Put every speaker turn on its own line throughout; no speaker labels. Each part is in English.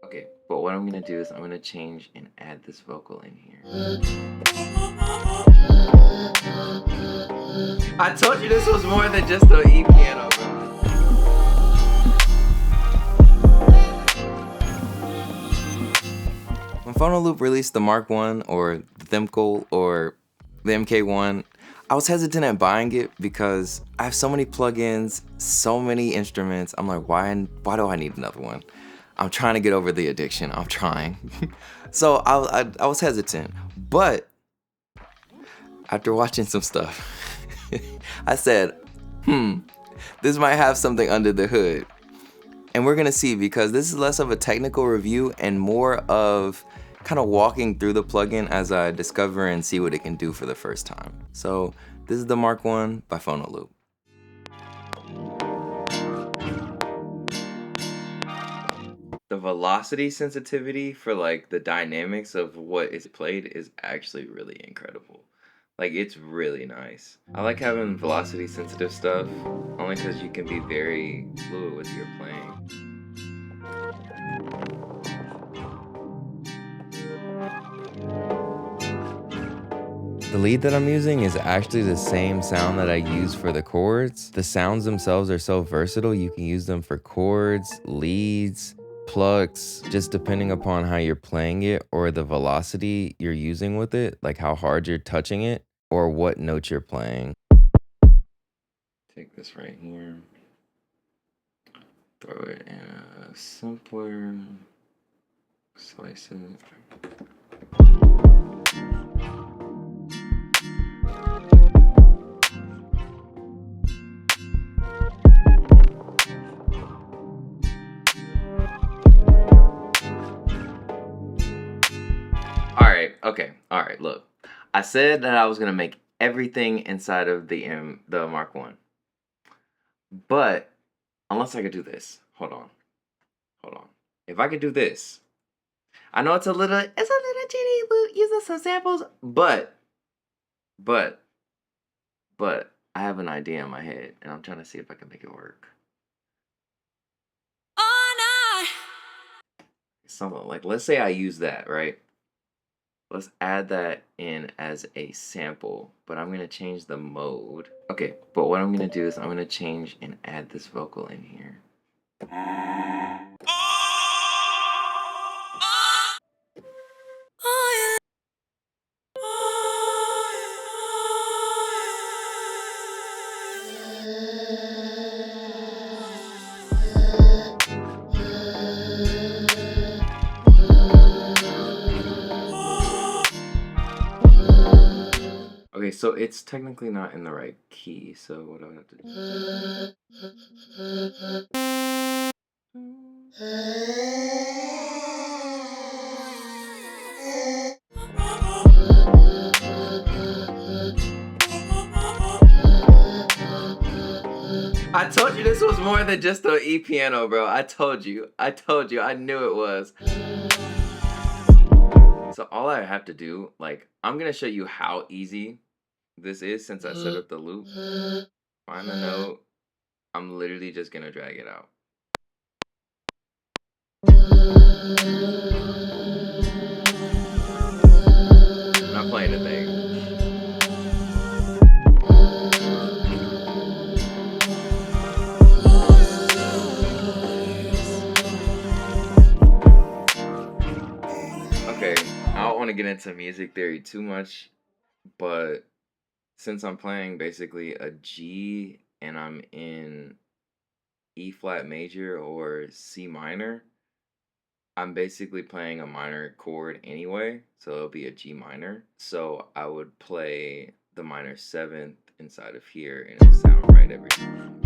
Okay, but what I'm gonna do is I'm gonna change and add this vocal in here. I told you this was more than just an E piano, bro. When ThePhonoloop released the Mark 1 or the TheMk1 or the MK1, I was hesitant at buying it because I have so many plugins, so many instruments. I'm like, why do I need another one? I'm trying to get over the addiction. I'm trying. So I was hesitant, but after watching some stuff, I said, this might have something under the hood. And we're gonna see, because this is less of a technical review and more of kind of walking through the plugin as I discover and see what it can do for the first time. So this is the Mark 1 by ThePhonoloop. The velocity sensitivity for like the dynamics of what is played is actually really incredible. Like, it's really nice. I like having velocity sensitive stuff only because you can be very fluid with your playing. The lead that I'm using is actually the same sound that I use for the chords. The sounds themselves are so versatile. You can use them for chords, leads, plucks, just depending upon how you're playing it or the velocity you're using with it, like how hard you're touching it or what note you're playing. Take this right here, throw it in a simpler, slice it. Alright, look. I said that I was gonna make everything inside of the Mark 1. But unless I could do this. Hold on. If I could do this. I know it's a little cheaty using some samples, but I have an idea in my head and I'm trying to see if I can make it work. Something like, let's say I use that, right? Let's add that in as a sample, but I'm gonna change the mode. Okay, but what I'm gonna do is I'm gonna change and add this vocal in here. Okay, so it's technically not in the right key, so what do I have to do? I told you this was more than just an E piano, bro. I told you, I knew it was. So all I have to do, like, I'm gonna show you how easy this is since I set up the loop. Find the note. I'm literally just gonna drag it out. I'm not playing the thing. Okay, I don't want to get into music theory too much, but since I'm playing basically a G and I'm in E flat major or C minor, I'm basically playing a minor chord anyway, so it'll be a G minor. So I would play the minor 7th inside of here and it'll sound right every time.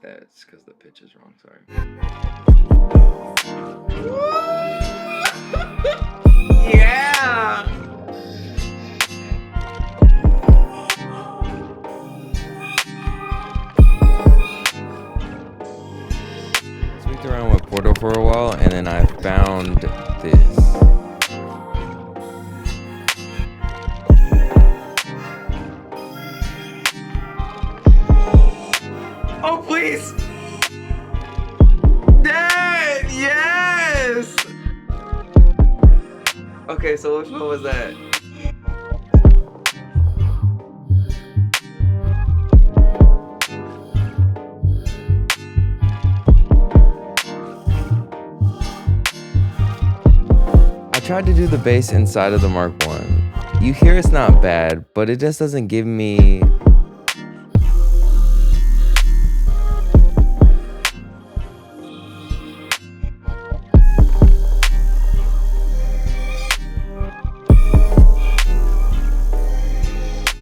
That's because the pitch is wrong, sorry. Yeah! Tweaked around with Portal for a while and then I found this. Oh, please! Dad! Okay, so which one was that? I tried to do the bass inside of the Mark 1. You hear it's not bad, but it just doesn't give me...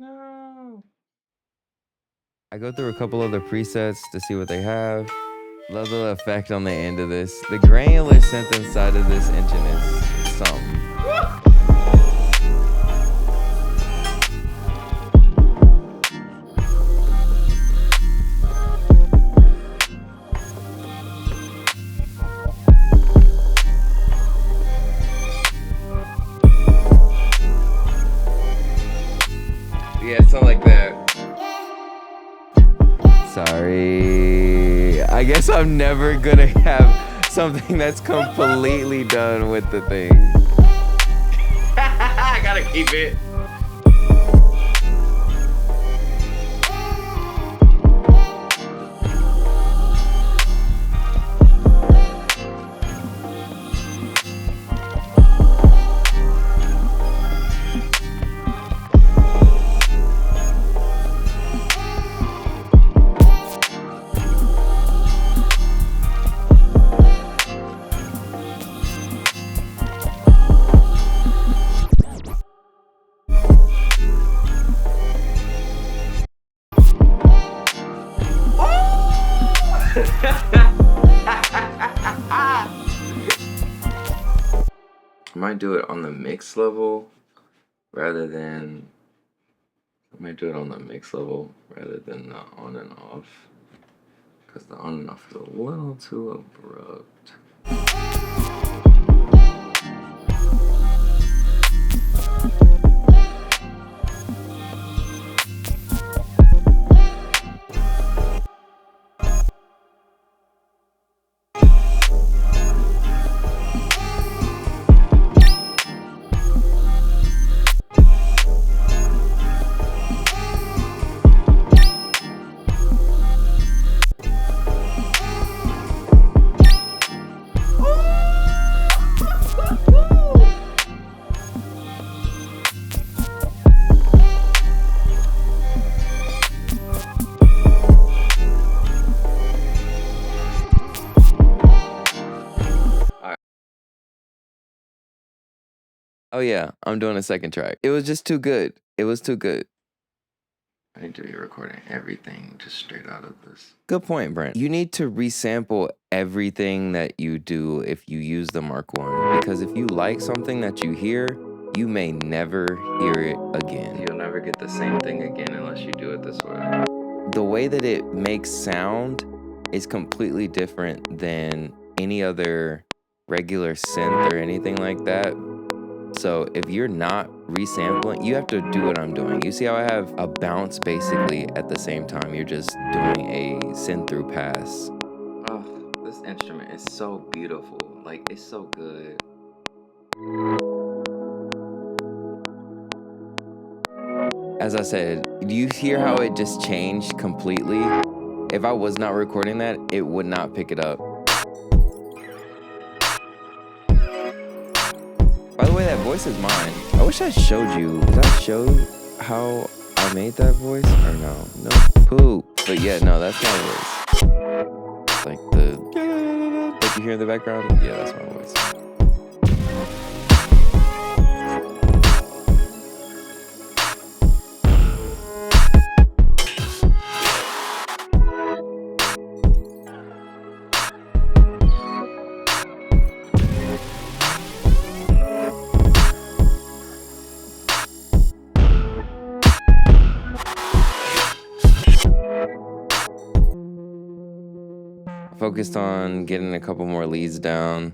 No. I go through a couple other presets to see what they have. Love the effect on the end of this. The granular synth inside of this engine is something. Yeah, it's not like that. Sorry. I guess I'm never gonna have something that's completely done with the thing. I gotta keep it. I might do it on the mix level rather than the on and off, because the on and off is a little too abrupt. Oh yeah, I'm doing a second track. It was just too good. It was too good. I need to be recording everything just straight out of this. Good point, Brent. You need to resample everything that you do if you use the Mark 1. Because if you like something that you hear, you may never hear it again. You'll never get the same thing again unless you do it this way. The way that it makes sound is completely different than any other regular synth or anything like that. So if you're not resampling, you have to do what I'm doing. You see how I have a bounce basically at the same time. You're just doing a synth through pass. Oh, this instrument is so beautiful. Like, it's so good. As I said, do you hear how it just changed completely? If I was not recording that, it would not pick it up. By the way, that voice is mine. I wish I showed you. Did I show how I made that voice? Or no? No. Poop. But yeah, no, that's my voice. Like you hear in the background? Yeah, that's my voice. Focused on getting a couple more leads down.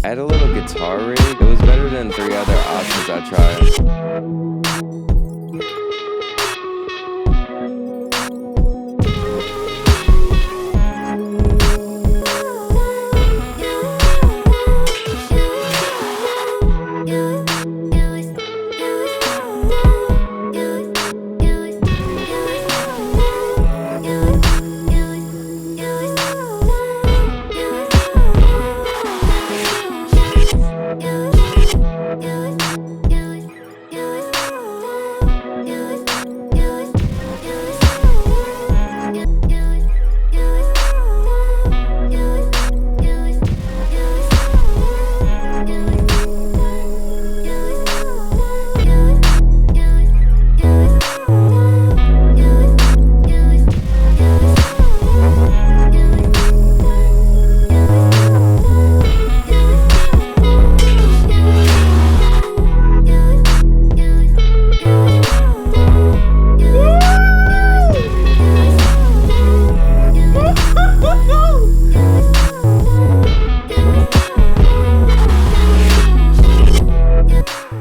Add a little guitar rig. It was better than 3 other options I tried.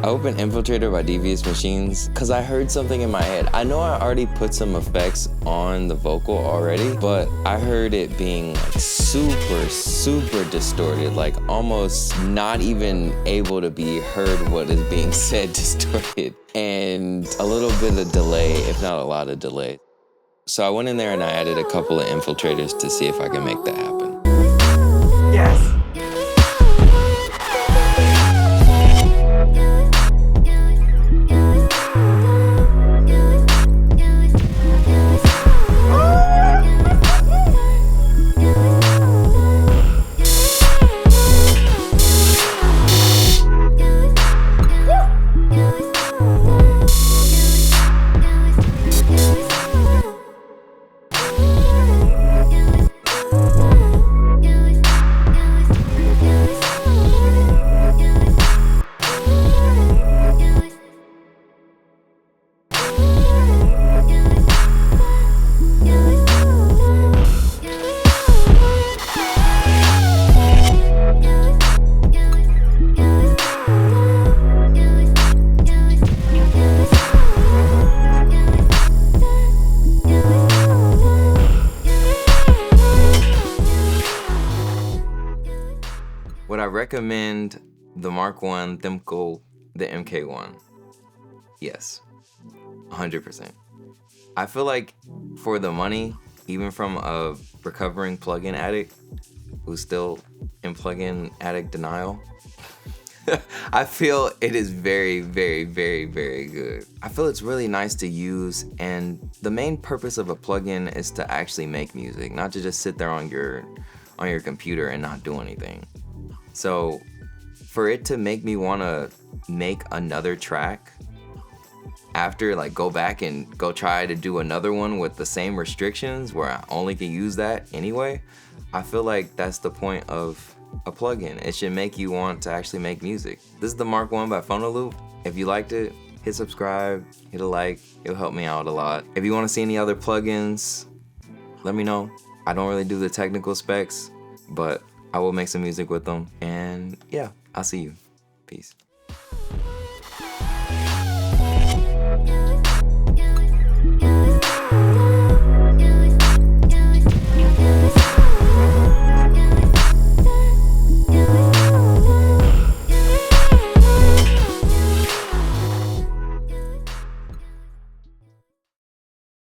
I opened Infiltrator by Devious Machines because I heard something in my head. I know I already put some effects on the vocal already, but I heard it being like super distorted, like almost not even able to be heard what is being said distorted, and a little bit of delay, if not a lot of delay. So I went in there and I added a couple of infiltrators to see if I can make that happen.
Yes.
Would I recommend the Mark 1 TheMk1, the MK1? Yes, 100%. I feel like for the money, even from a recovering plugin addict who's still in plugin addict denial, I feel it is very good. I feel it's really nice to use, and the main purpose of a plugin is to actually make music, not to just sit there on your computer and not do anything. So for it to make me want to make another track after, like, go back and go try to do another one with the same restrictions where I only can use that anyway, I feel like that's the point of a plugin. It should make you want to actually make music. This is the Mark 1 by ThePhonoloop. If you liked it, hit subscribe, hit a like, it'll help me out a lot. If you want to see any other plugins, let me know. I don't really do the technical specs, but I will make some music with them. And yeah, I'll see you. Peace.